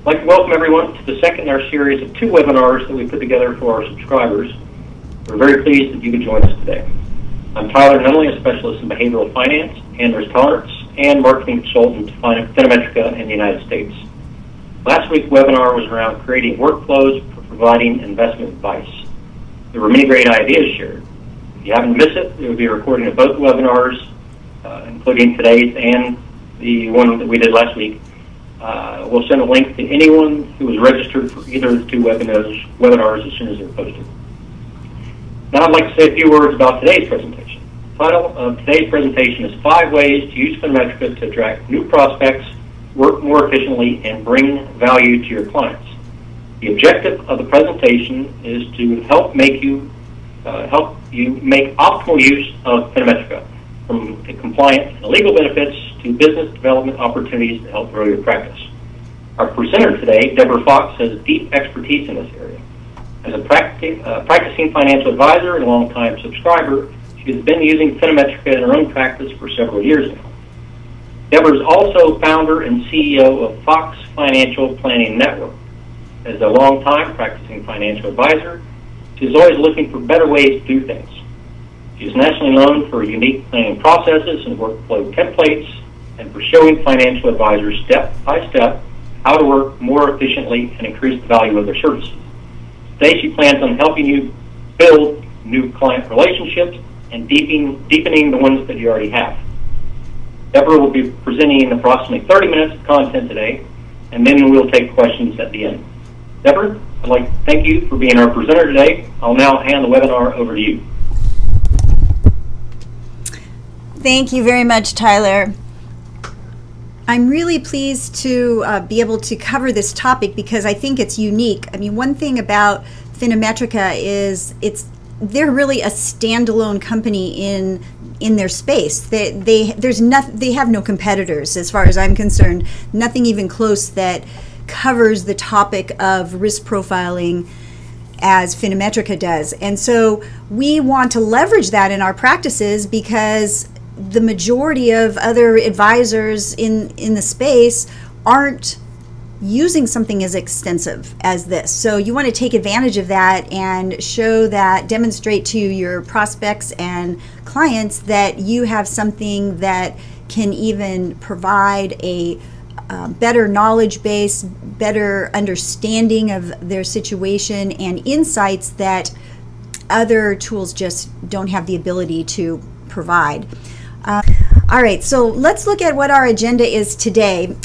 I'd like to welcome everyone to the second in our series of 2 webinars that we put together for our subscribers. We're very pleased that you could join us today. I'm Tyler Nunley, a specialist in behavioral finance and risk tolerance and marketing consultant to FinaMetrica in the United States. Last week's webinar was around creating workflows for providing investment advice. There were many great ideas shared. If you haven't missed it, there will be a recording of both webinars, including today's and the one that we did last week. We'll send a link to anyone who was registered for either of the 2 webinars as soon as they're posted. Now I'd like to say a few words about today's presentation. The title of today's presentation is 5 ways to use FinaMetrica to attract new prospects, work more efficiently, and bring value to your clients. The objective of the presentation is to help you make optimal use of FinaMetrica, from the compliance and legal benefits to business development opportunities to help grow your practice. Our presenter today, Deborah Fox, has deep expertise in this area. As a practicing financial advisor and a long-time subscriber, she has been using FinaMetrica in her own practice for several years now. Deborah is also founder and CEO of Fox Financial Planning Network. As a long-time practicing financial advisor, she is always looking for better ways to do things. She is nationally known for unique planning processes and workflow templates and for showing financial advisors step by step how to work more efficiently and increase the value of their services. Today she plans on helping you build new client relationships and deepening the ones that you already have. Deborah will be presenting approximately 30 minutes of content today, and then we'll take questions at the end. Deborah, I'd like to thank you for being our presenter today. I'll now hand the webinar over to you. Thank you very much, Tyler. I'm really pleased to be able to cover this topic because I think it's unique. I mean, one thing about FinaMetrica is they're really a standalone company in their space. They have no competitors as far as I'm concerned. Nothing even close that covers the topic of risk profiling as FinaMetrica does. And so we want to leverage that in our practices because the majority of other advisors in the space aren't using something as extensive as this. So you want to take advantage of that and demonstrate to your prospects and clients that you have something that can even provide a better knowledge base, better understanding of their situation, and insights that other tools just don't have the ability to provide. All right, so let's look at what our agenda is today.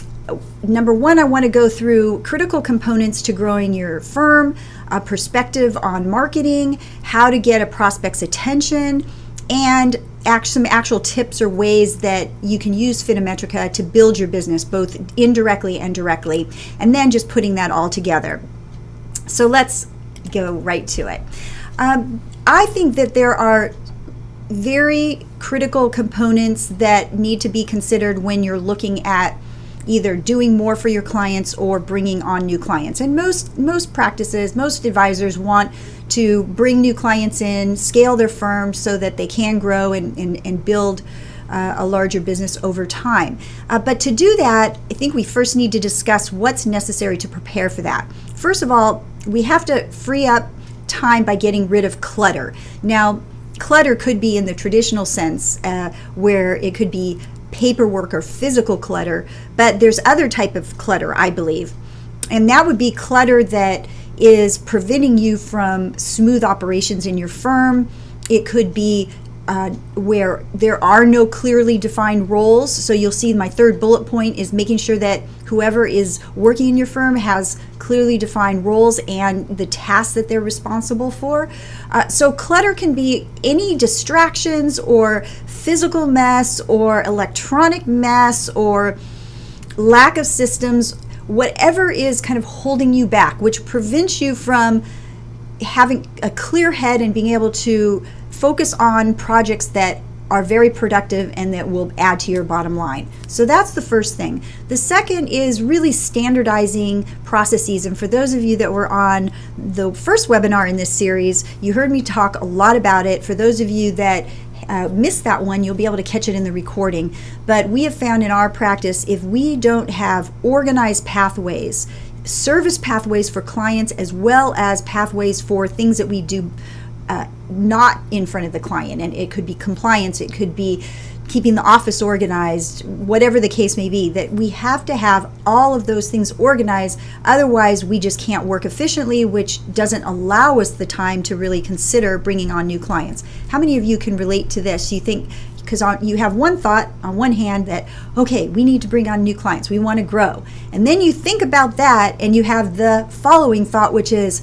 Number 1, I want to go through critical components to growing your firm, a perspective on marketing, how to get a prospect's attention, and some actual tips or ways that you can use FinaMetrica to build your business, both indirectly and directly, and then just putting that all together. So let's go right to it. I think that there are very critical components that need to be considered when you're looking at either doing more for your clients or bringing on new clients. And most practices, most advisors want to bring new clients in, scale their firm so that they can grow and build a larger business over time. But to do that, I think we first need to discuss what's necessary to prepare for that. First of all, we have to free up time by getting rid of clutter. Now, clutter could be in the traditional sense where it could be paperwork or physical clutter, but there's other type of clutter, I believe. And that would be clutter that is preventing you from smooth operations in your firm. It could be where there are no clearly defined roles. So you'll see my 3rd bullet point is making sure that whoever is working in your firm has clearly defined roles and the tasks that they're responsible for. So clutter can be any distractions or physical mess or electronic mess or lack of systems, whatever is kind of holding you back, which prevents you from having a clear head and being able to focus on projects that are very productive and that will add to your bottom line. So that's the first thing. The second is really standardizing processes. And for those of you that were on the first webinar in this series, you heard me talk a lot about it. For those of you that missed that one, you'll be able to catch it in the recording. But we have found in our practice, if we don't have organized pathways, service pathways for clients as well as pathways for things that we do not in front of the client. And it could be compliance, it could be keeping the office organized, whatever the case may be, that we have to have all of those things organized. Otherwise, we just can't work efficiently, which doesn't allow us the time to really consider bringing on new clients. How many of you can relate to this? You think, because you have one thought on one hand that, okay, we need to bring on new clients, we want to grow. And then you think about that and you have the following thought, which is,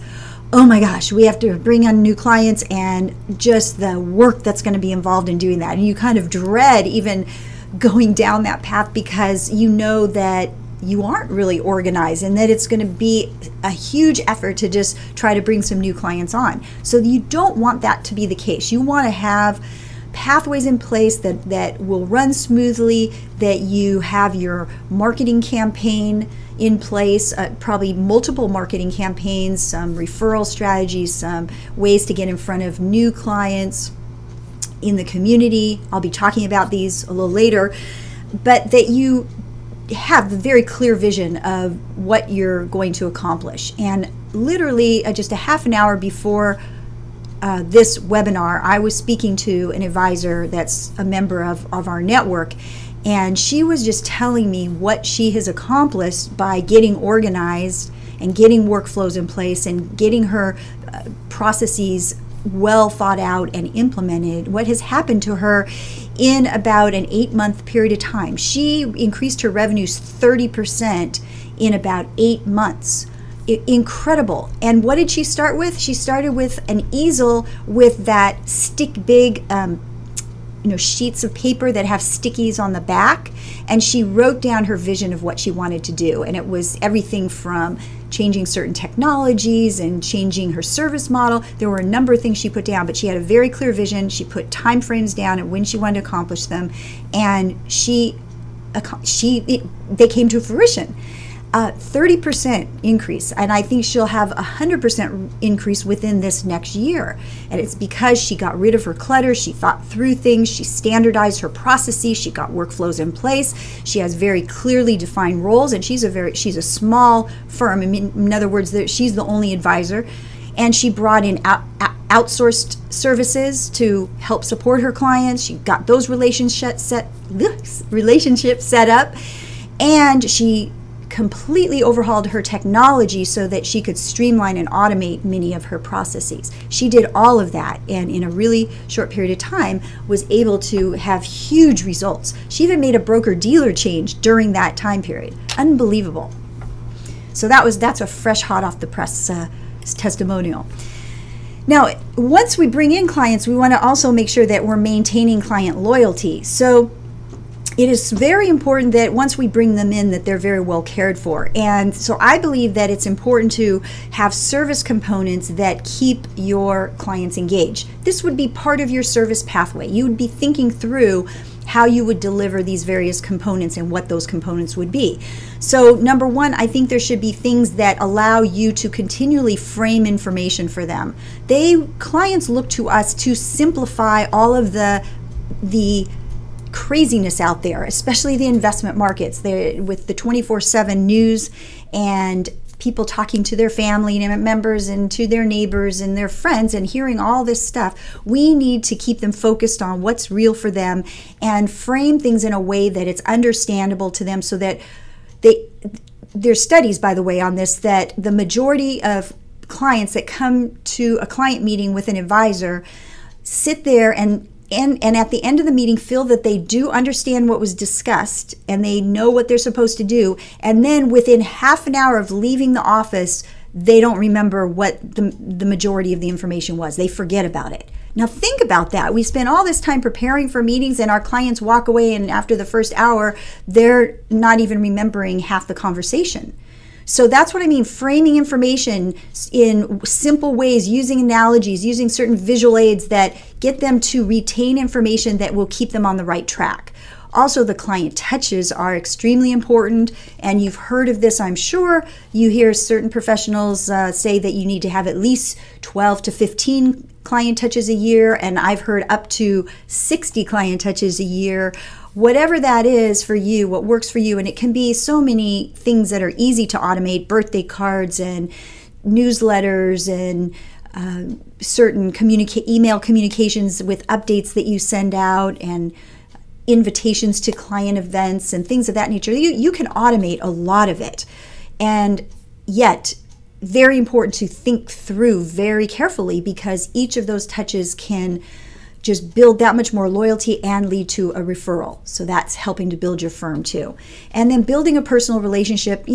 oh my gosh, we have to bring on new clients and just the work that's going to be involved in doing that. And you kind of dread even going down that path because you know that you aren't really organized and that it's going to be a huge effort to just try to bring some new clients on. So you don't want that to be the case. You want to have pathways in place that will run smoothly, that you have your marketing campaign in place, probably multiple marketing campaigns, some referral strategies, some ways to get in front of new clients in the community. I'll be talking about these a little later, but that you have a very clear vision of what you're going to accomplish. And literally just a half an hour before this webinar, I was speaking to an advisor that's a member of our network, and she was just telling me what she has accomplished by getting organized and getting workflows in place and getting her processes well thought out and implemented, what has happened to her in about an 8-month period of time. She increased her revenues 30% in about 8 months. Incredible. And what did she start with? She started with an easel with that stick big sheets of paper that have stickies on the back, and she wrote down her vision of what she wanted to do. And it was everything from changing certain technologies and changing her service model. There were a number of things she put down, but she had a very clear vision. She put time frames down and when she wanted to accomplish them, and they came to fruition. 30% increase, and I think she'll have 100% increase within this next year. And it's because she got rid of her clutter, she thought through things, she standardized her processes, she got workflows in place, she has very clearly defined roles, and she's a small firm. I mean, in other words, she's the only advisor, and she brought in outsourced services to help support her clients. She got those relationships set up, and she completely overhauled her technology so that she could streamline and automate many of her processes. She did all of that, and in a really short period of time was able to have huge results. She even made a broker-dealer change during that time period. Unbelievable. So that's a fresh, hot off the press testimonial. Now, once we bring in clients, we want to also make sure that we're maintaining client loyalty. So it is very important that once we bring them in, that they're very well cared for. And so I believe that it's important to have service components that keep your clients engaged. This would be part of your service pathway. You would be thinking through how you would deliver these various components and what those components would be. So number one, I think there should be things that allow you to continually frame information for them. Clients look to us to simplify all of the craziness out there, especially the investment markets. With the 24/7 news and people talking to their family members and to their neighbors and their friends and hearing all this stuff, we need to keep them focused on what's real for them and frame things in a way that it's understandable to them, so that there's studies, by the way, on this, that the majority of clients that come to a client meeting with an advisor sit there and at the end of the meeting feel that they do understand what was discussed and they know what they're supposed to do, and then within half an hour of leaving the office, they don't remember what the majority of the information was. They forget about it. Now think about that. We spend all this time preparing for meetings and our clients walk away, and after the first hour, they're not even remembering half the conversation. So that's what I mean, framing information in simple ways, using analogies, using certain visual aids that get them to retain information that will keep them on the right track. Also, the client touches are extremely important, and you've heard of this, I'm sure. You hear certain professionals say that you need to have at least 12 to 15 client touches a year, and I've heard up to 60 client touches a year. whatever that is for you, what works for you. And it can be so many things that are easy to automate: birthday cards and newsletters and certain email communications with updates that you send out, and invitations to client events and things of that nature. You can automate a lot of it. And yet, very important to think through very carefully, because each of those touches can just build that much more loyalty and lead to a referral. So that's helping to build your firm too. And then building a personal relationship,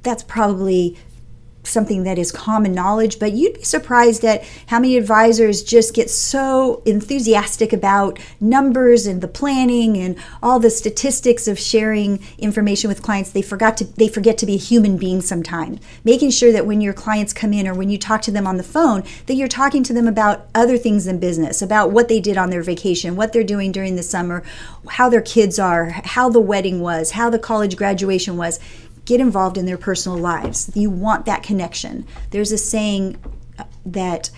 that's probably something that is common knowledge, but you'd be surprised at how many advisors just get so enthusiastic about numbers and the planning and all the statistics of sharing information with clients. They forget to be a human being sometimes. Making sure that when your clients come in or when you talk to them on the phone, that you're talking to them about other things than business, about what they did on their vacation, what they're doing during the summer, how their kids are, how the wedding was, how the college graduation was. Get involved in their personal lives. You want that connection. There's a saying that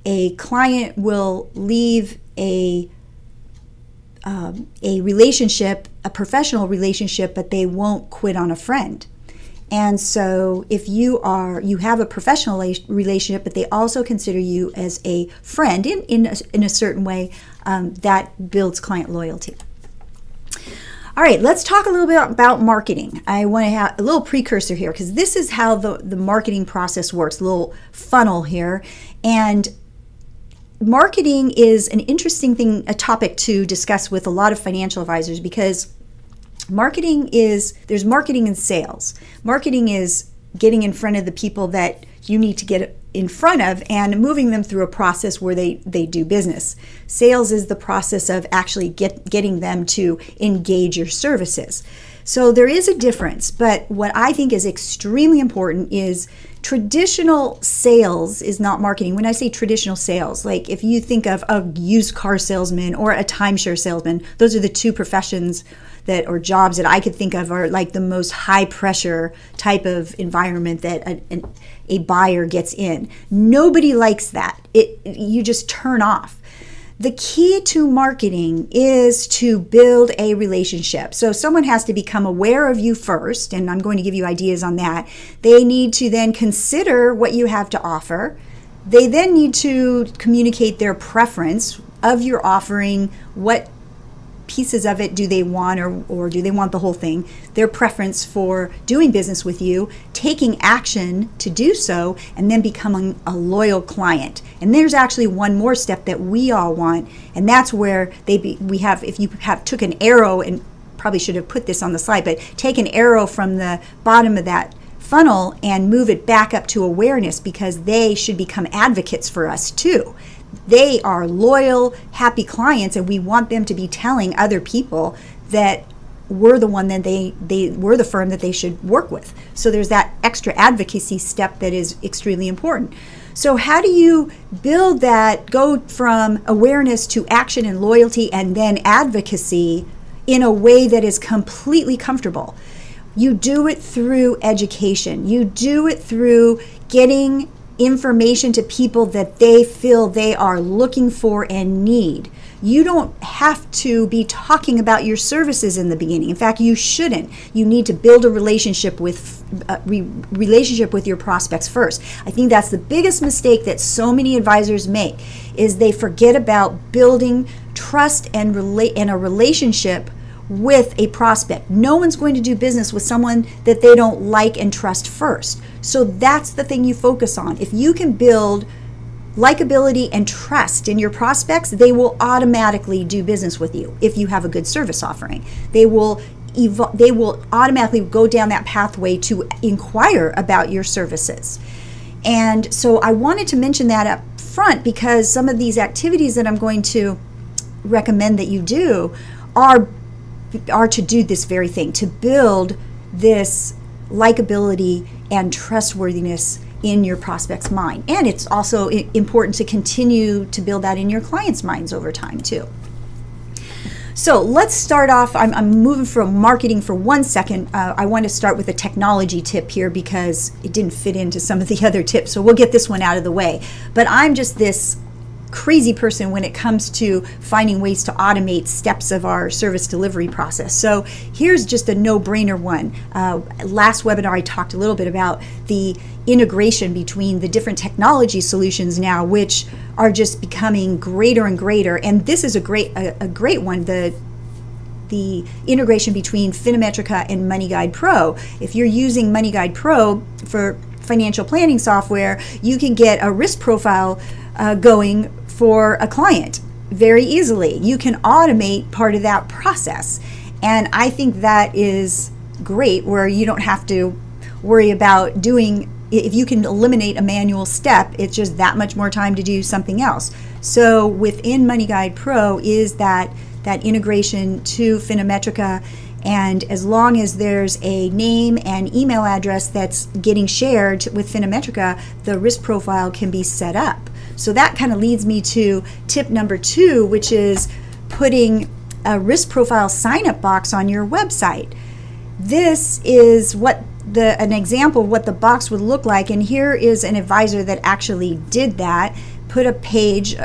a client will leave a relationship, a professional relationship, but they won't quit on a friend. And so if you have a professional relationship, but they also consider you as a friend in a certain way, that builds client loyalty. All right, let's talk a little bit about marketing. I want to have a little precursor here, because this is how the marketing process works, a little funnel here. And marketing is an interesting thing, a topic to discuss with a lot of financial advisors, because there's marketing and sales. Marketing is getting in front of the people that you need to get in front of and moving them through a process where they do business. Sales is the process of actually getting them to engage your services. So there is a difference, but what I think is extremely important is traditional sales is not marketing. When I say traditional sales, like if you think of a used car salesman or a timeshare salesman, those are the two professions or jobs that I could think of are like the most high pressure type of environment that a buyer gets in. Nobody likes that. You just turn off. The key to marketing is to build a relationship. So someone has to become aware of you first, and I'm going to give you ideas on that. They need to then consider what you have to offer. They then need to communicate their preference of your offering. What pieces of it do they want, or do they want the whole thing? Their preference for doing business with you, taking action to do so, and then becoming a loyal client. And there's actually one more step that we all want, and that's where if you took an arrow, and probably should have put this on the slide, but take an arrow from the bottom of that funnel and move it back up to awareness, because they should become advocates for us too. They are loyal, happy clients, and we want them to be telling other people that we're the one that we're the firm that they should work with. So there's that extra advocacy step that is extremely important. So how do you build that, go from awareness to action and loyalty and then advocacy in a way that is completely comfortable? You do it through education. You do it through getting information to people that they feel they are looking for and need. You don't have to be talking about your services in the beginning. In fact, you shouldn't. You need to build a relationship with your prospects first. I think that's the biggest mistake that so many advisors make, is they forget about building trust and a relationship with a prospect. No one's going to do business with someone that they don't like and trust first. So that's the thing you focus on. If you can build likability and trust in your prospects, they will automatically do business with you. If you have a good service offering, they will automatically go down that pathway to inquire about your services. And so I wanted to mention that up front, because some of these activities that I'm going to recommend that you do are to do this very thing, to build this likability and trustworthiness in your prospect's mind. And it's also important to continue to build that in your clients' minds over time too. So let's start off. I'm moving from marketing for 1 second. I want to start with a technology tip here, because it didn't fit into some of the other tips. So we'll get this one out of the way. But I'm just this crazy person when it comes to finding ways to automate steps of our service delivery process. So here's just a no-brainer one. Last webinar I talked a little bit about the integration between the different technology solutions now, which are just becoming greater and greater. And this is a great one, the integration between FinaMetrica and MoneyGuide Pro. If you're using MoneyGuide Pro for financial planning software, you can get a risk profile going for a client very easily. You can automate part of that process. And I think that is great, where you don't have to worry about doing, if you can eliminate a manual step, it's just that much more time to do something else. So within MoneyGuide Pro is that integration to FinaMetrica, and as long as there's a name and email address that's getting shared with FinaMetrica, the risk profile can be set up. So that kind of leads me to tip number 2, which is putting a risk profile sign-up box on your website. This is an example of what the box would look like, and here is an advisor that actually did that, put a page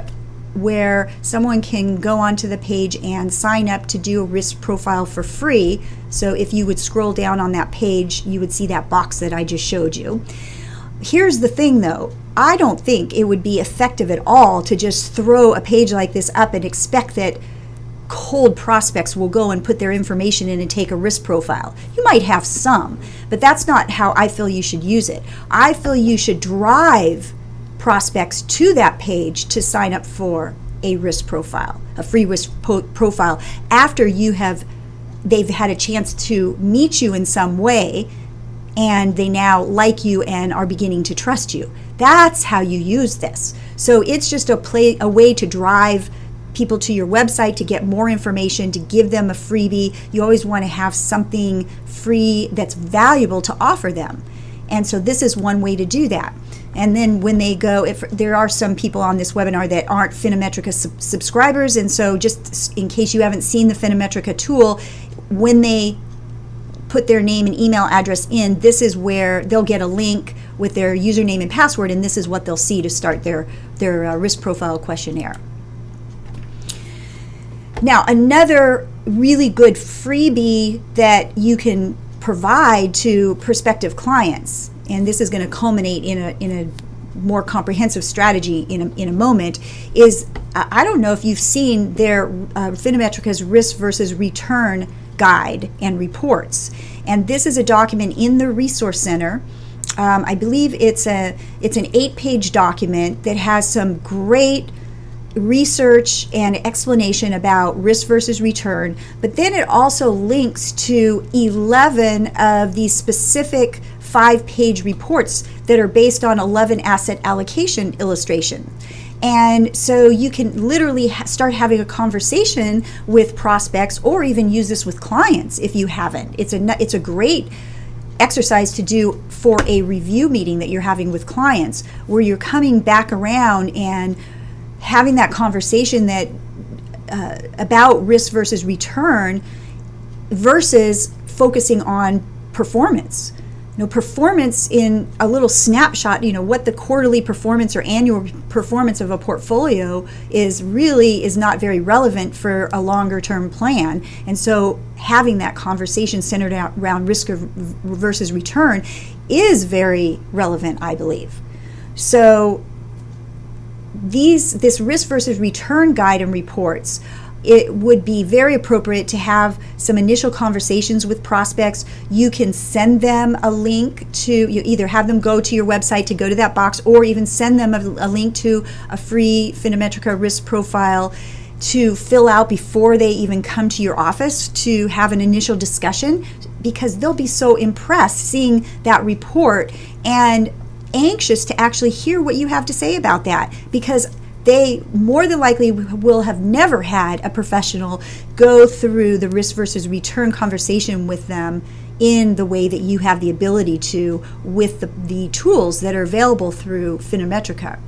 where someone can go onto the page and sign up to do a risk profile for free. So if you would scroll down on that page, you would see that box that I just showed you. Here's the thing though, I don't think it would be effective at all to just throw a page like this up and expect that cold prospects will go and put their information in and take a risk profile. You might have some, but that's not how I feel you should use it. I feel you should drive prospects to that page to sign up for a risk profile, a free risk profile, after they've had a chance to meet you in some way and they now like you and are beginning to trust you. That's how you use this. So it's just a way to drive people to your website, to get more information, to give them a freebie. You always want to have something free that's valuable to offer them. And so this is one way to do that. And then when they go, if there are some people on this webinar that aren't FinaMetrica subscribers, and so just in case you haven't seen the FinaMetrica tool, when they put their name and email address in, this is where they'll get a link with their username and password, and this is what they'll see to start their risk profile questionnaire. Now, another really good freebie that you can provide to prospective clients, and this is going to culminate in a more comprehensive strategy in a moment, is I don't know if you've seen their FinaMetrica's risk versus return guide and reports, and this is a document in the Resource Center. I believe it's an 8-page document that has some great research and explanation about risk versus return, but then it also links to 11 of these specific 5-page reports that are based on 11 asset allocation illustration. And so you can literally start having a conversation with prospects, or even use this with clients if you haven't. It's a great exercise to do for a review meeting that you're having with clients, where you're coming back around and having that conversation that about risk versus return versus focusing on performance. Performance in a little snapshot, what the quarterly performance or annual performance of a portfolio is not very relevant for a longer term plan. And so having that conversation centered around risk versus return is very relevant, I believe. So this risk versus return guide and reports, it would be very appropriate to have some initial conversations with prospects. You can send them a link you either have them go to your website to go to that box, or even send them a link to a free FinaMetrica risk profile to fill out before they even come to your office to have an initial discussion, because they'll be so impressed seeing that report and anxious to actually hear what you have to say about that, because they more than likely will have never had a professional go through the risk versus return conversation with them in the way that you have the ability to with the tools that are available through FinaMetrica.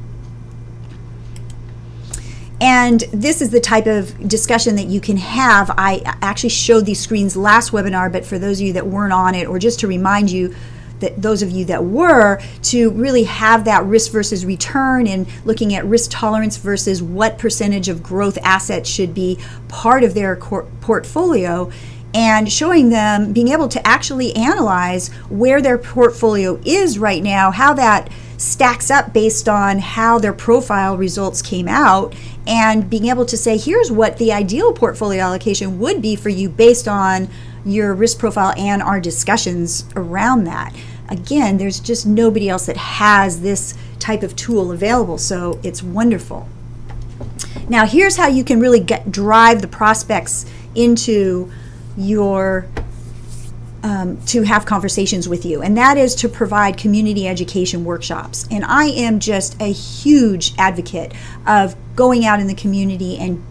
And this is the type of discussion that you can have. I actually showed these screens last webinar, but for those of you that weren't on it, or just to remind you, that those of you that were, to really have that risk versus return and looking at risk tolerance versus what percentage of growth assets should be part of their portfolio, and showing them, being able to actually analyze where their portfolio is right now, how that stacks up based on how their profile results came out, and being able to say, here's what the ideal portfolio allocation would be for you based on your risk profile and our discussions around that. Again, there's just nobody else that has this type of tool available, so it's wonderful. Now, here's how you can really drive the prospects into your to have conversations with you, and that is to provide community education workshops. And I am just a huge advocate of going out in the community and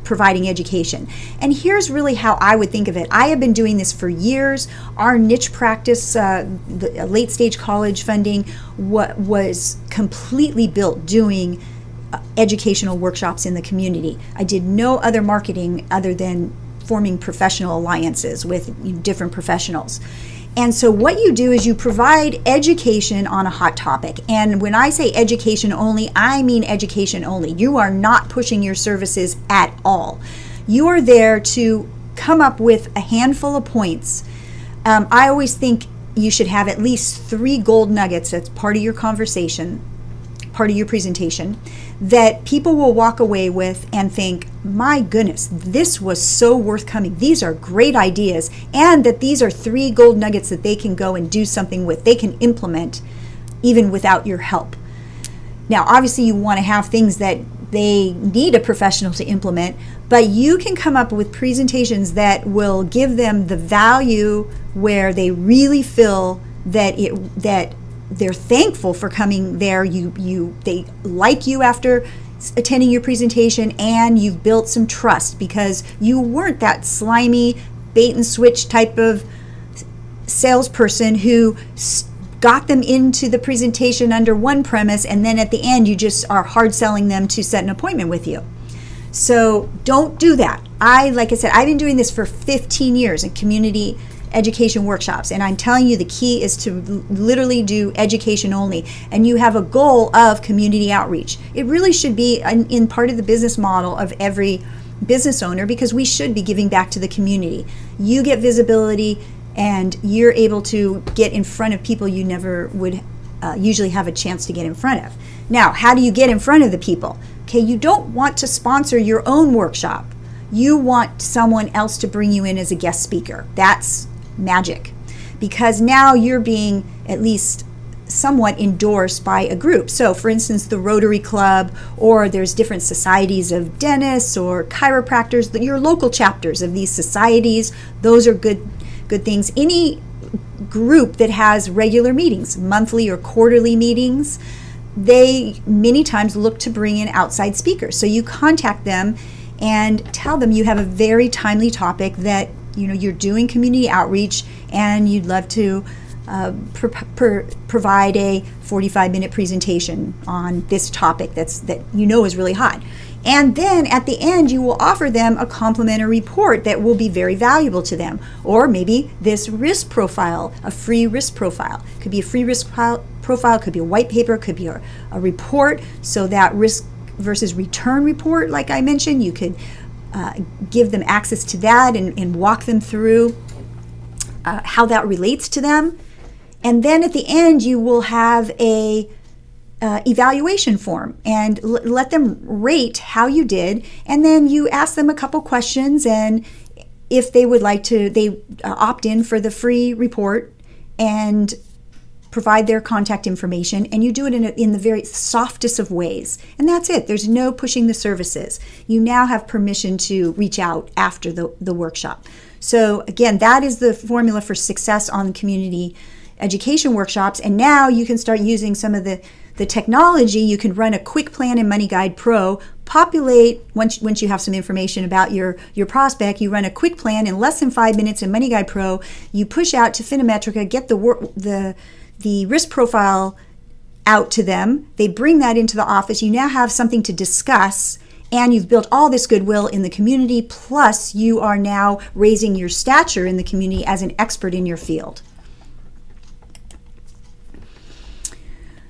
providing education. And here's really how I would think of it. I have been doing this for years. Our niche practice, the late stage college funding, was completely built doing educational workshops in the community. I did no other marketing other than forming professional alliances with different professionals. And so what you do is you provide education on a hot topic. And when I say education only, I mean education only. You are not pushing your services at all. You are there to come up with a handful of points. I always think you should have at least 3 gold nuggets as part of your conversation, part of your presentation, that people will walk away with and think, my goodness, this was so worth coming. These are great ideas, and that these are 3 gold nuggets that they can go and do something with. They can implement even without your help. Now, obviously, you want to have things that they need a professional to implement, but you can come up with presentations that will give them the value where they really feel that they're thankful for coming there. They like you after attending your presentation, and you've built some trust because you weren't that slimy bait and switch type of salesperson who got them into the presentation under one premise, and then at the end you just are hard selling them to set an appointment with you. So don't do that. Like I said, I've been doing this for 15 years in community education workshops, and I'm telling you, the key is to literally do education only, and you have a goal of community outreach. It really should be in part of the business model of every business owner, because we should be giving back to the community. You get visibility, and you're able to get in front of people you never would usually have a chance to get in front of. Now, how do you get in front of the people? Okay, you don't want to sponsor your own workshop. You want someone else to bring you in as a guest speaker. That's magic, because now you're being at least somewhat endorsed by a group. So for instance, the Rotary Club, or there's different societies of dentists or chiropractors, your local chapters of these societies, those are good things. Any group that has regular meetings, monthly or quarterly meetings, they many times look to bring in outside speakers. So you contact them and tell them you have a very timely topic, that you're doing community outreach and you'd love to provide a 45-minute presentation on this topic that is really hot. And then at the end, you will offer them a complimentary report that will be very valuable to them. Or maybe this risk profile, a free risk profile. Could be a free risk profile, could be a white paper, could be a report. So that risk versus return report, like I mentioned, you could give them access to that and walk them through how that relates to them. And then at the end, you will have a evaluation form and let them rate how you did. And then you ask them a couple questions, and if they would like to, they opt in for the free report and provide their contact information, and you do it in the very softest of ways. And that's it. There's no pushing the services. You now have permission to reach out after the workshop. So again, that is the formula for success on community education workshops. And now you can start using some of the technology. You can run a quick plan in Money Guide Pro, populate, once you have some information about your prospect, you run a quick plan in less than 5 minutes in Money Guide Pro. You push out to FinaMetrica, get the risk profile out to them. They bring that into the office. You now have something to discuss, and you've built all this goodwill in the community, plus you are now raising your stature in the community as an expert in your field.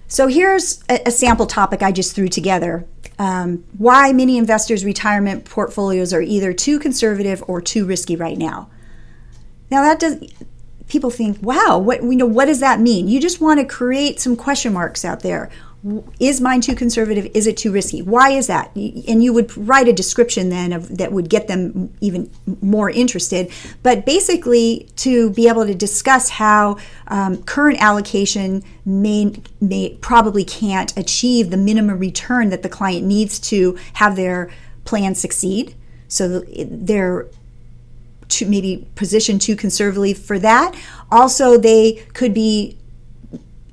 So here's a sample topic I just threw together. Why many investors' retirement portfolios are either too conservative or too risky right now. Now that does, people think, wow, what does that mean? You just want to create some question marks out there. Is mine too conservative? Is it too risky? Why is that? And you would write a description then that would get them even more interested. But basically, to be able to discuss how current allocation may probably can't achieve the minimum return that the client needs to have their plan succeed. So they're maybe positioned too conservatively for that. Also, they could be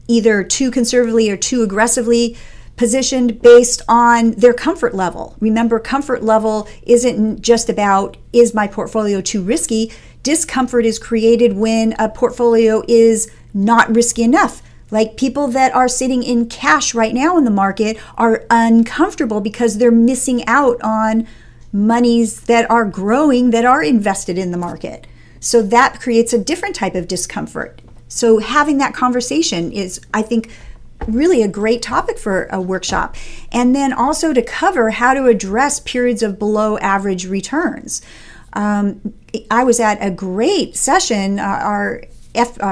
either too conservatively or too aggressively positioned based on their comfort level. Remember, comfort level isn't just about, is my portfolio too risky? Discomfort is created when a portfolio is not risky enough. Like people that are sitting in cash right now in the market are uncomfortable because they're missing out on monies that are growing, that are invested in the market. So that creates a different type of discomfort. So having that conversation is, I think, really a great topic for a workshop. And then also to cover how to address periods of below average returns. I was at a great session. Our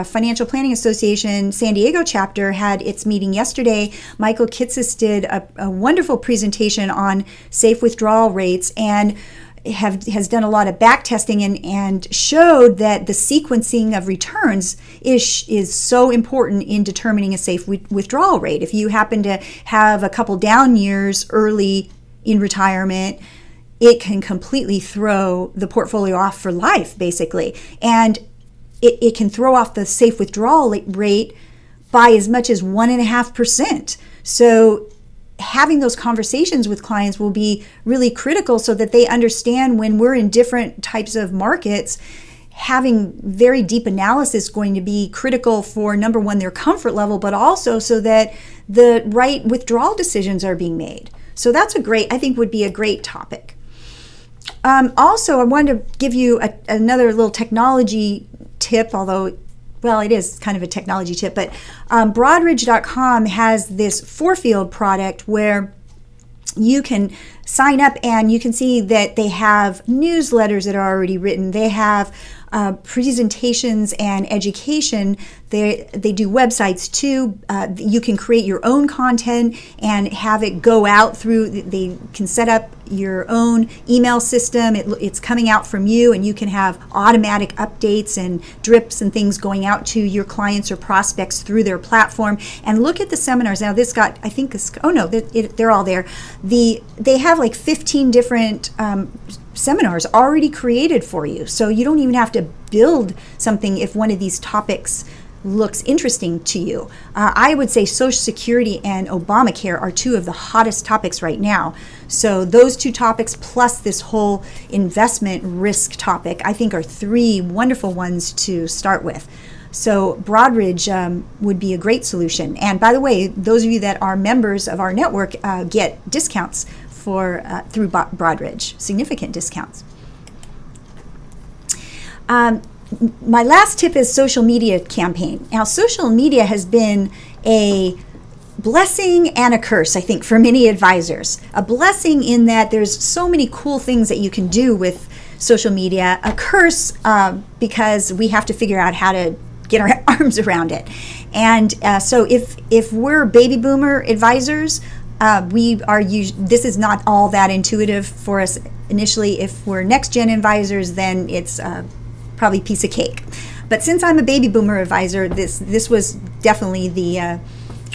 Financial Planning Association San Diego chapter had its meeting yesterday. Michael Kitsis did a wonderful presentation on safe withdrawal rates and has done a lot of back testing and showed that the sequencing of returns is so important in determining a safe withdrawal rate. If you happen to have a couple down years early in retirement, it can completely throw the portfolio off for life, basically. And it can throw off the safe withdrawal rate by as much as 1.5%. So having those conversations with clients will be really critical so that they understand when we're in different types of markets, having very deep analysis is going to be critical for, number one, their comfort level, but also so that the right withdrawal decisions are being made. So that's I think would be a great topic. Also, I wanted to give you another little technology tip, although, well, it is kind of a technology tip, but Broadridge.com has this 4-field product where you can sign up and you can see that they have newsletters that are already written. They have presentations and education. They do websites too. You can create your own content and have it go out through, they can set up your own email system. It's coming out from you, and you can have automatic updates and drips and things going out to your clients or prospects through their platform. And look at the seminars. Now this got, I think this, oh no, they're all there. They have like 15 different seminars already created for you. So you don't even have to build something if one of these topics looks interesting to you. I would say Social Security and Obamacare are two of the hottest topics right now. So those two topics plus this whole investment risk topic, I think, are 3 wonderful ones to start with. So Broadridge would be a great solution. And by the way, those of you that are members of our network get discounts through Broadridge, significant discounts. My last tip is social media campaign. Now, social media has been a blessing and a curse, I think, for many advisors. A blessing in that there's so many cool things that you can do with social media. A curse because we have to figure out how to get our arms around it. And so if we're baby boomer advisors, this is not all that intuitive for us initially. If we're next gen advisors, then it's probably a piece of cake. But since I'm a baby boomer advisor, this was definitely the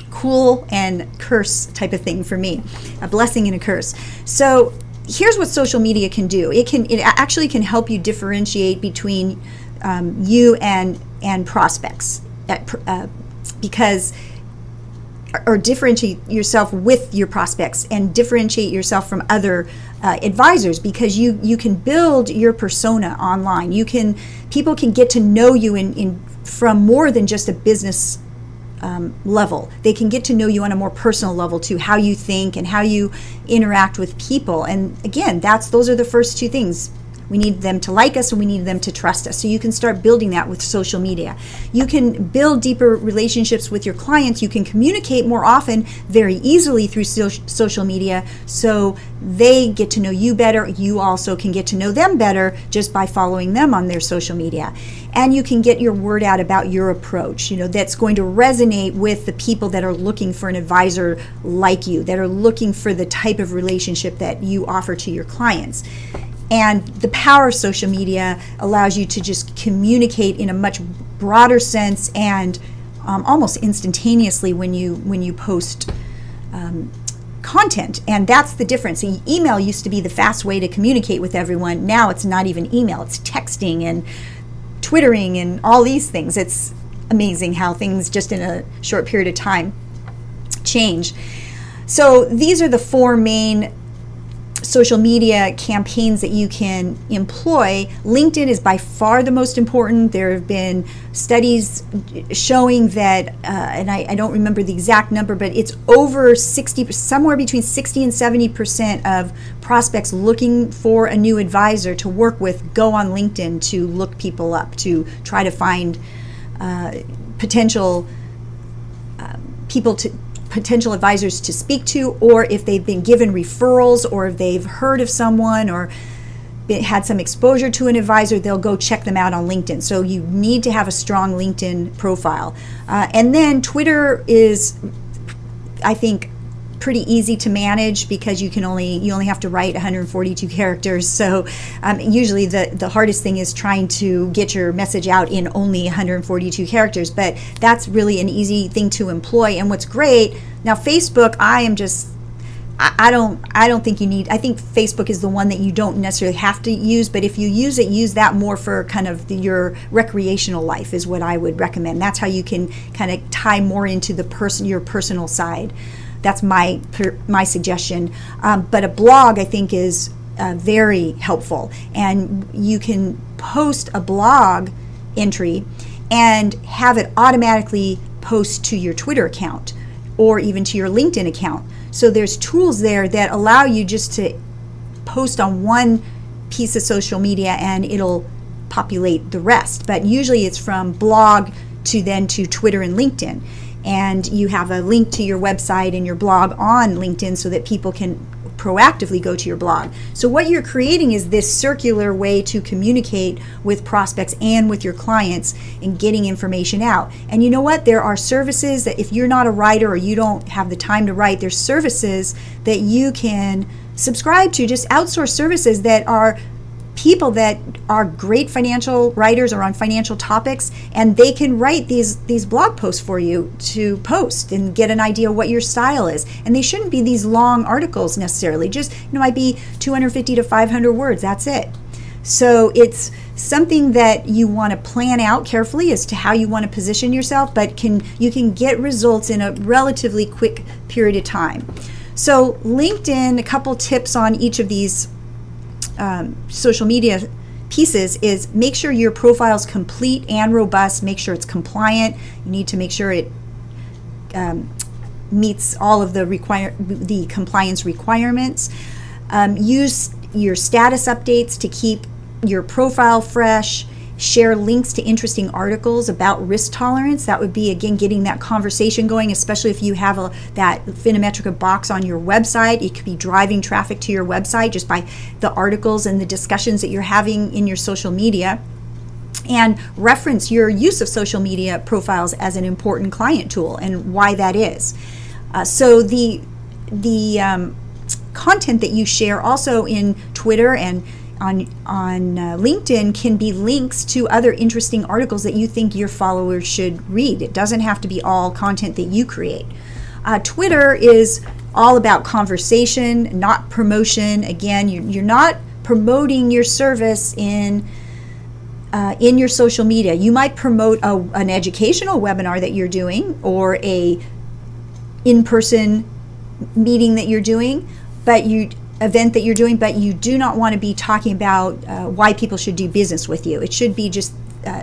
cool and curse type of thing for me, a blessing and a curse. So here's what social media can do. It actually can help you differentiate between you and prospects, because, or differentiate yourself with your prospects and differentiate yourself from other advisors, because you can build your persona online. People can get to know you from more than just a business level. They can get to know you on a more personal level too, how you think and how you interact with people. And again, those are the first 2 things. We need them to like us, and we need them to trust us. So you can start building that with social media. You can build deeper relationships with your clients. You can communicate more often very easily through social media, so they get to know you better. You also can get to know them better just by following them on their social media. And you can get your word out about your approach, that's going to resonate with the people that are looking for an advisor like you, that are looking for the type of relationship that you offer to your clients. And the power of social media allows you to just communicate in a much broader sense and almost instantaneously when you post content. And that's the difference. Email used to be the fast way to communicate with everyone. Now it's not even email, it's texting and Twittering and all these things. It's amazing how things just in a short period of time change. So these are the 4 main social media campaigns that you can employ. LinkedIn is by far the most important. There have been studies showing that, and I don't remember the exact number, but it's over 60, somewhere between 60 and 70% of prospects looking for a new advisor to work with go on LinkedIn to look people up, to try to find potential potential advisors to speak to, or if they've been given referrals, or if they've heard of someone or had some exposure to an advisor, they'll go check them out on LinkedIn. So you need to have a strong LinkedIn profile. And then Twitter is, I think, pretty easy to manage because you only have to write 142 characters. So usually the hardest thing is trying to get your message out in only 142 characters, but that's really an easy thing to employ. And what's great now, Facebook, I don't think you need. I think Facebook is the one that you don't necessarily have to use, but if you use it, use that more for kind of your recreational life is what I would recommend. That's how you can kind of tie more into your personal side. That's my suggestion. But a blog, I think, is very helpful. And you can post a blog entry and have it automatically post to your Twitter account or even to your LinkedIn account. So there's tools there that allow you just to post on one piece of social media and it'll populate the rest. But usually it's from blog to Twitter and LinkedIn. And you have a link to your website and your blog on LinkedIn so that people can proactively go to your blog. So what you're creating is this circular way to communicate with prospects and with your clients and getting information out. And you know what? There are services that if you're not a writer or you don't have the time to write, there's services that you can subscribe to, just outsource services that are people that are great financial writers or on financial topics, and they can write these blog posts for you to post and get an idea what your style is. And they shouldn't be these long articles necessarily, just might be 250 to 500 words, that's it. So it's something that you want to plan out carefully as to how you want to position yourself, but you can get results in a relatively quick period of time. So LinkedIn, a couple tips on each of these social media pieces is make sure your profile is complete and robust. Make sure it's compliant. You need to make sure it meets all of the compliance requirements. Use your status updates to keep your profile fresh. Share links to interesting articles about risk tolerance. That would be, again, getting that conversation going, especially if you have that FinaMetrica box on your website. It could be driving traffic to your website just by the articles and the discussions that you're having in your social media. And reference your use of social media profiles as an important client tool and why that is. So the content that you share also in Twitter and on LinkedIn can be links to other interesting articles that you think your followers should read. It doesn't have to be all content that you create. Twitter is all about conversation, not promotion. Again, you're not promoting your service in your social media. You might promote an educational webinar that you're doing or a in-person meeting that you're doing, but you do not want to be talking about why people should do business with you. It should be just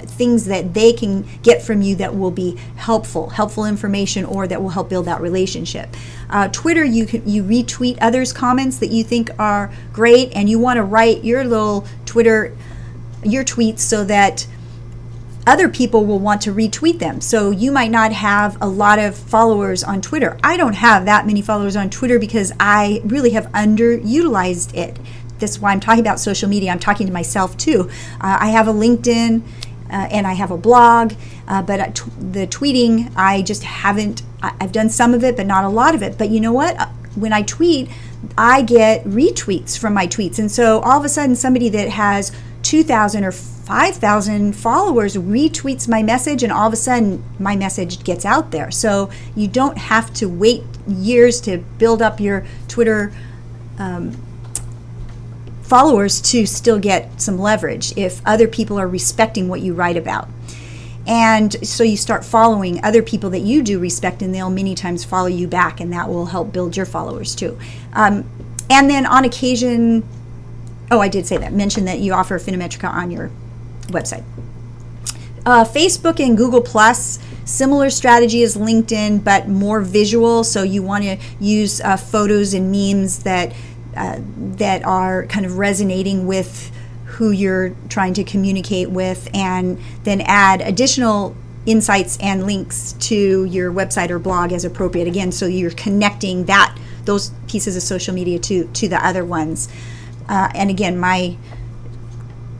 things that they can get from you that will be helpful information, or that will help build that relationship. Twitter, you retweet others' comments that you think are great, and you want to write your little your tweets so that other people will want to retweet them. So you might not have a lot of followers on Twitter. I don't have that many followers on Twitter because I really have underutilized it. That's why I'm talking about social media. I'm talking to myself too. I have a LinkedIn and I have a blog, but the tweeting, I just haven't. I've done some of it, but not a lot of it. But you know what? When I tweet, I get retweets from my tweets. And so all of a sudden, somebody that has 2,000 or 5,000 followers retweets my message, and all of a sudden my message gets out there. So you don't have to wait years to build up your Twitter followers to still get some leverage if other people are respecting what you write about. And so you start following other people that you do respect, and they'll many times follow you back, and that will help build your followers too. And then on occasion, I did say that, mention that you offer FinaMetrica on your website. Facebook and Google Plus, similar strategy as LinkedIn, but more visual. So you want to use photos and memes that are kind of resonating with who you're trying to communicate with, and then add additional insights and links to your website or blog as appropriate. Again, so you're connecting those pieces of social media to the other ones. And again, my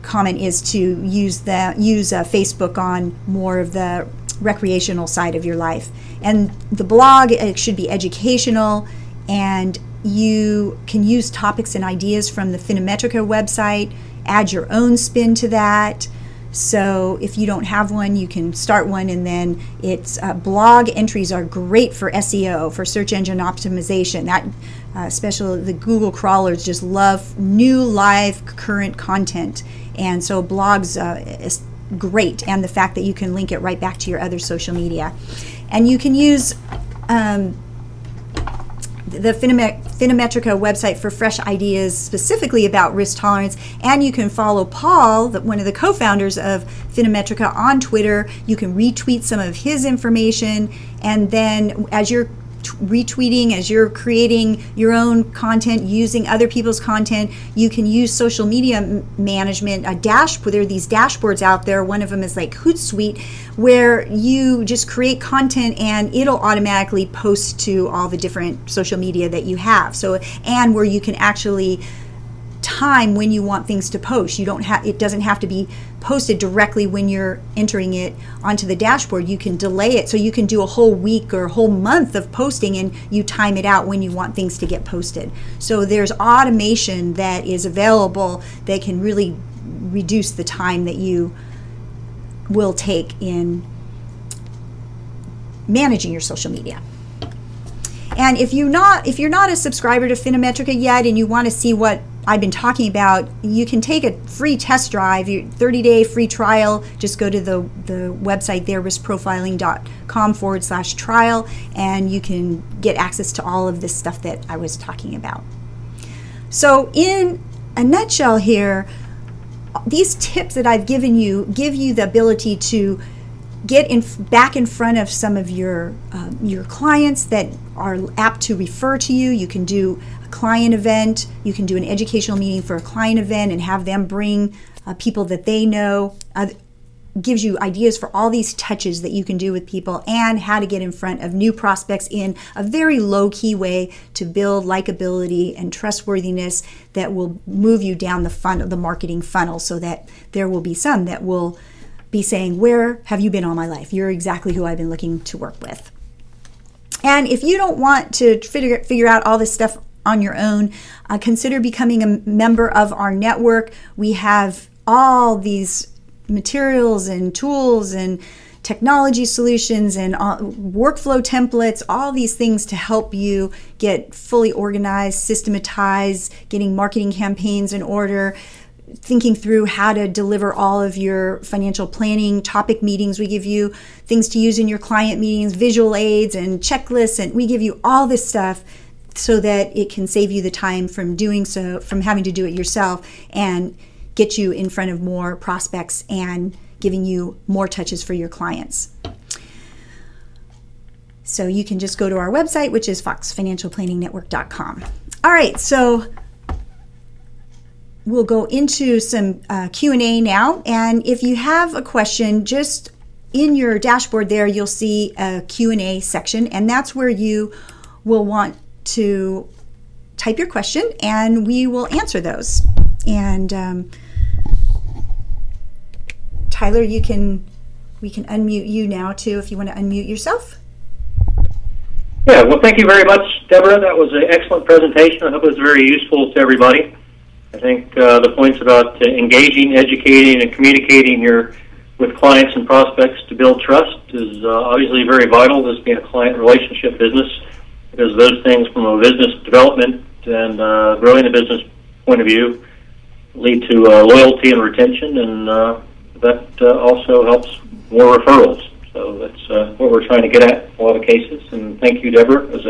comment is to use Facebook on more of the recreational side of your life. And the blog, it should be educational, and you can use topics and ideas from the FinaMetrica website, add your own spin to that. So if you don't have one, you can start one, and then it's blog entries are great for SEO, for search engine optimization. That especially the Google crawlers just love new, live, current content, and so blogs is great. And the fact that you can link it right back to your other social media, and you can use the FinaMetrica website for fresh ideas specifically about risk tolerance. And you can follow Paul, one of the co-founders of FinaMetrica, on Twitter. You can retweet some of his information, and then as you're retweeting, as you're creating your own content using other people's content, you can use social media management, a dashboard. There are these dashboards out there. One of them is like Hootsuite, where you just create content and it'll automatically post to all the different social media that you have. So, and where you can actually time when you want things to post. It doesn't have to be posted directly when you're entering it onto the dashboard. You can delay it, so you can do a whole week or a whole month of posting, and you time it out when you want things to get posted. So there's automation that is available that can really reduce the time that you will take in managing your social media. And if you're not a subscriber to FinaMetrica yet, and you want to see what I've been talking about, you can take a free test drive, your 30-day free trial. Just go to the website there, riskprofiling.com/trial, and you can get access to all of this stuff that I was talking about. So in a nutshell here, these tips that I've given you give you the ability to get back in front of some of your clients that are apt to refer to you. You can do a client event. You can do an educational meeting for a client event and have them bring people that they know. Gives you ideas for all these touches that you can do with people, and how to get in front of new prospects in a very low-key way to build likability and trustworthiness that will move you down the funnel, the marketing funnel, so that there will be some that will be saying, "Where have you been all my life? You're exactly who I've been looking to work with." And if you don't want to figure out all this stuff on your own, consider becoming a member of our network. We have all these materials and tools and technology solutions and workflow templates, all these things to help you get fully organized, systematized, getting marketing campaigns in order, thinking through how to deliver all of your financial planning topic meetings. We give you things to use in your client meetings, visual aids and checklists, and we give you all this stuff so that it can save you the time from having to do it yourself, and get you in front of more prospects and giving you more touches for your clients. So you can just go to our website, which is foxfinancialplanningnetwork.com. All right, so we'll go into some Q&A now. And if you have a question, just in your dashboard there, you'll see a Q&A section, and that's where you will want to type your question, and we will answer those. And Tyler, we can unmute you now too if you want to unmute yourself. Yeah, well, thank you very much, Deborah. That was an excellent presentation. I hope it was very useful to everybody. I think the points about engaging, educating, and communicating with clients and prospects to build trust is obviously very vital, this being a client relationship business, because those things from a business development and growing the business point of view lead to loyalty and retention, and that also helps more referrals. So that's what we're trying to get at in a lot of cases. And thank you, Deborah. It was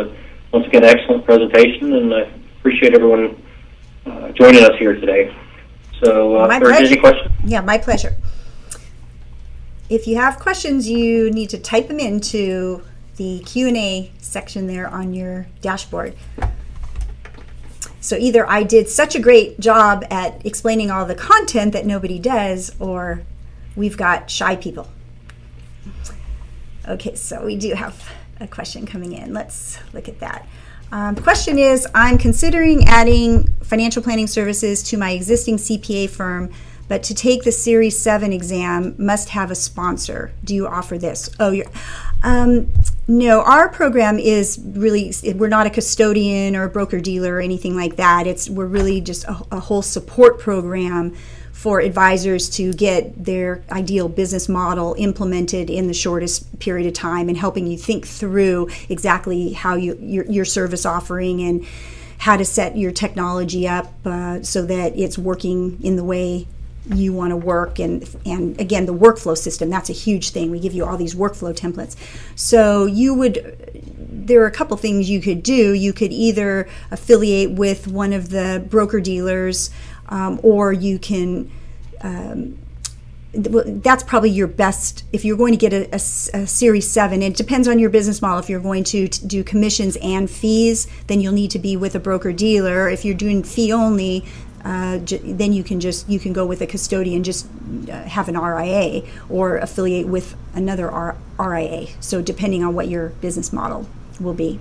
once again, an excellent presentation, and I appreciate everyone joining us here today. So are there any questions? Yeah, my pleasure. If you have questions, you need to type them into the Q&A section there on your dashboard. So either I did such a great job at explaining all the content that nobody does, or we've got shy people. Okay, so we do have a question coming in. Let's look at that. The question is, I'm considering adding financial planning services to my existing CPA firm, but to take the Series 7 exam must have a sponsor. Do you offer this? Oh, no, our program is really, we're not a custodian or a broker-dealer or anything like that. We're really just a whole support program for advisors to get their ideal business model implemented in the shortest period of time, and helping you think through exactly how your service offering and how to set your technology up so that it's working in the way you want to work. And again, the workflow system, that's a huge thing. We give you all these workflow templates. So there are a couple things you could do. You could either affiliate with one of the broker dealers, or you can, that's probably your best, if you're going to get a Series 7, it depends on your business model. If you're going to do commissions and fees, then you'll need to be with a broker dealer. If you're doing fee only, then you can go with a custodian, just have an RIA, or affiliate with another RIA. So depending on what your business model will be.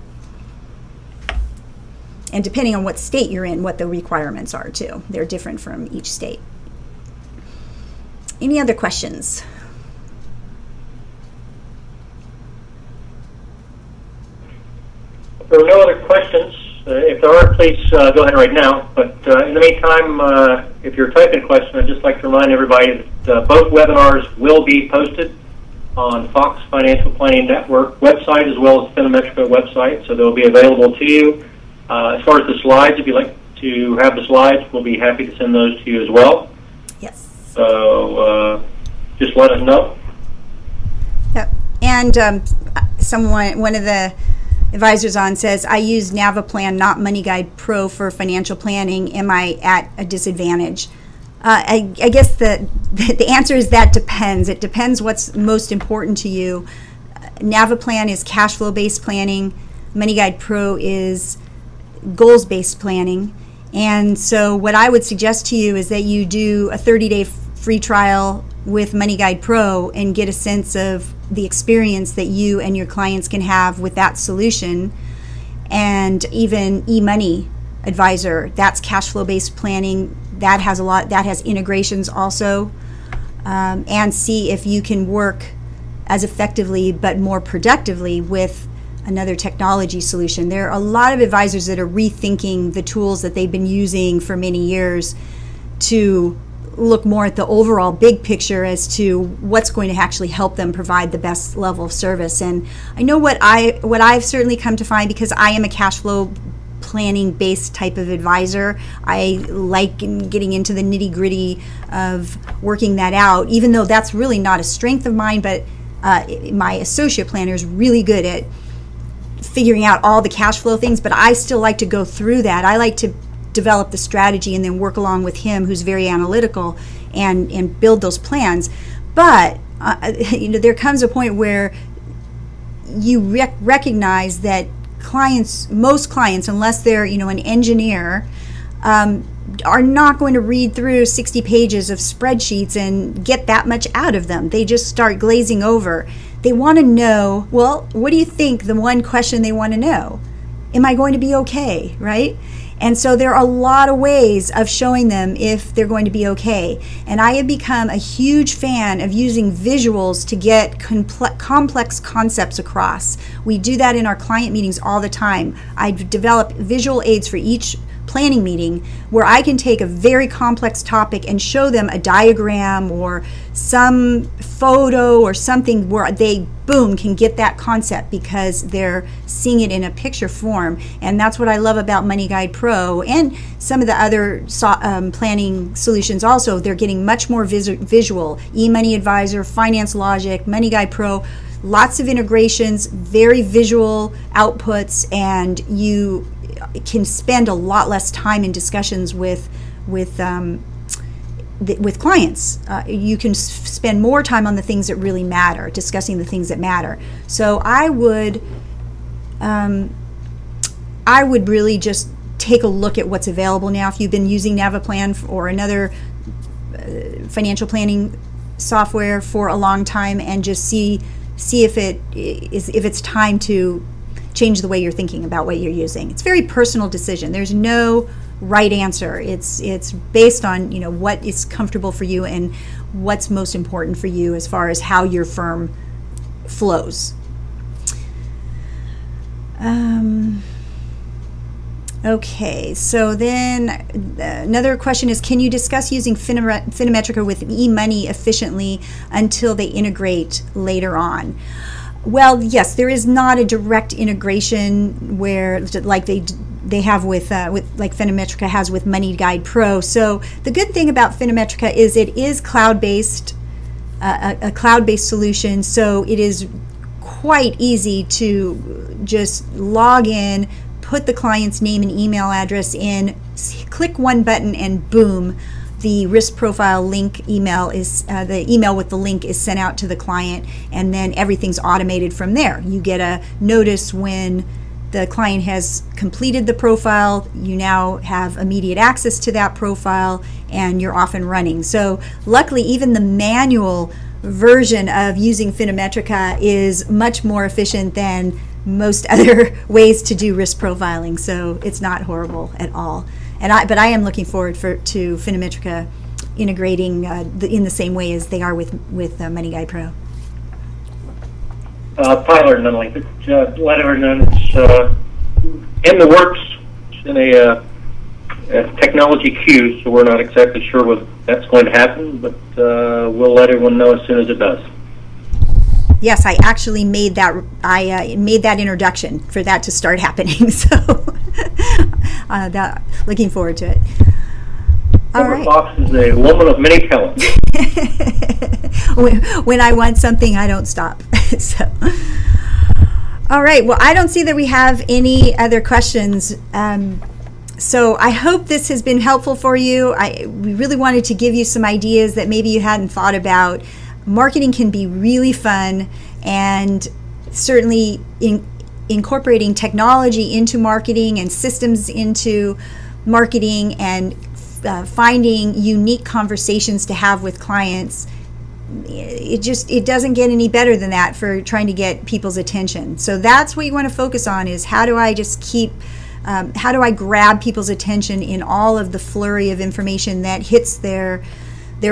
And depending on what state you're in, what the requirements are too. They're different from each state. Any other questions? If there are no other questions, if there are, please go ahead right now. But in the meantime, if you're typing a question, I'd just like to remind everybody that both webinars will be posted on Fox Financial Planning Network website, as well as FinaMetrica website, so they'll be available to you. As far as the slides, if you'd like to have the slides, we'll be happy to send those to you as well. Yes. So just let us know. Yep. And one of the advisors on says, I use Navaplan, not MoneyGuide Pro for financial planning. Am I at a disadvantage? I guess the answer is that depends. It depends what's most important to you. Navaplan is cash flow based planning. MoneyGuide Pro is goals based planning. And so what I would suggest to you is that you do a 30-day free trial with MoneyGuide Pro and get a sense of the experience that you and your clients can have with that solution. And even eMoney Advisor, that's cash flow based planning. That has integrations also. And see if you can work as effectively but more productively with another technology solution. There are a lot of advisors that are rethinking the tools that they've been using for many years to look more at the overall big picture as to what's going to actually help them provide the best level of service. And I know what I've certainly come to find, because I am a cash flow planning based type of advisor. I like getting into the nitty gritty of working that out, even though that's really not a strength of mine, but my associate planner is really good at figuring out all the cash flow things, but I still like to go through that. I like to develop the strategy and then work along with him, who's very analytical, and build those plans. But there comes a point where you recognize that most clients, unless they're an engineer, are not going to read through 60 pages of spreadsheets and get that much out of them. They just start glazing over. They want to know, well, what do you think the one question they want to know? Am I going to be okay, right? And so there are a lot of ways of showing them if they're going to be okay. And I have become a huge fan of using visuals to get complex concepts across. We do that in our client meetings all the time. I've developed visual aids for each planning meeting where I can take a very complex topic and show them a diagram or some photo or something where they, boom, can get that concept because they're seeing it in a picture form. And that's what I love about Money Guide Pro and some of the other planning solutions also. They're getting much more visual. eMoney Advisor, Finance Logic, Money Guide Pro, lots of integrations, very visual outputs, and you can spend a lot less time in discussions with clients. You can spend more time on the things that really matter, discussing the things that matter. So I would really just take a look at what's available now. If you've been using Navaplan or another financial planning software for a long time, and just see if it's time to change the way you're thinking about what you're using. It's a very personal decision. There's no right answer. It's based on what is comfortable for you and what's most important for you as far as how your firm flows. Okay, so then another question is, can you discuss using FinaMetrica with eMoney efficiently until they integrate later on? Well, yes, there is not a direct integration where like they have with like FinaMetrica has with Money Guide Pro. So the good thing about FinaMetrica is it is cloud-based, a cloud-based solution. So it is quite easy to just log in, put the client's name and email address in, click one button, and boom, the risk profile link email is the email with the link is sent out to the client, and then everything's automated from there. You get a notice when the client has completed the profile. You now have immediate access to that profile, and you're off and running. So luckily, even the manual version of using FinaMetrica is much more efficient than most other ways to do risk profiling. So it's not horrible at all. But I am looking forward to FinaMetrica integrating in the same way as they are with Money Guide Pro. Tyler, Nunley, let everyone know it's in the works. It's in a technology queue, so we're not exactly sure what that's going to happen, but we'll let everyone know as soon as it does. Yes, I actually made that. I made that introduction for that to start happening. So, looking forward to it. All right. Fox is a woman of many talents. When I want something, I don't stop. So, all right. Well, I don't see that we have any other questions. So I hope this has been helpful for you. We really wanted to give you some ideas that maybe you hadn't thought about. Marketing can be really fun, and certainly incorporating technology into marketing and systems into marketing and finding unique conversations to have with clients, it doesn't get any better than that for trying to get people's attention. So that's what you want to focus on, is how do I just keep how do I grab people's attention in all of the flurry of information that hits their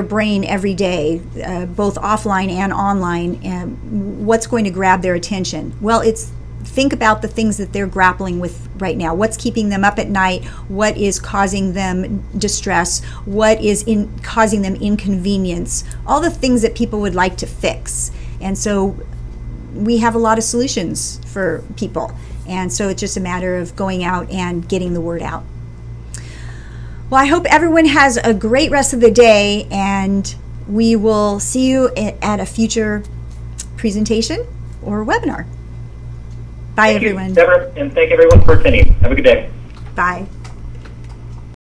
brain every day, both offline and online, and what's going to grab their attention? Well, it's think about the things that they're grappling with right now. What's keeping them up at night? What is causing them distress? What is causing them inconvenience? All the things that people would like to fix. And so we have a lot of solutions for people. And so it's just a matter of going out and getting the word out. Well, I hope everyone has a great rest of the day, and we will see you at a future presentation or webinar. Bye, everyone. Thank you, Deborah, and thank everyone for attending. Have a good day. Bye.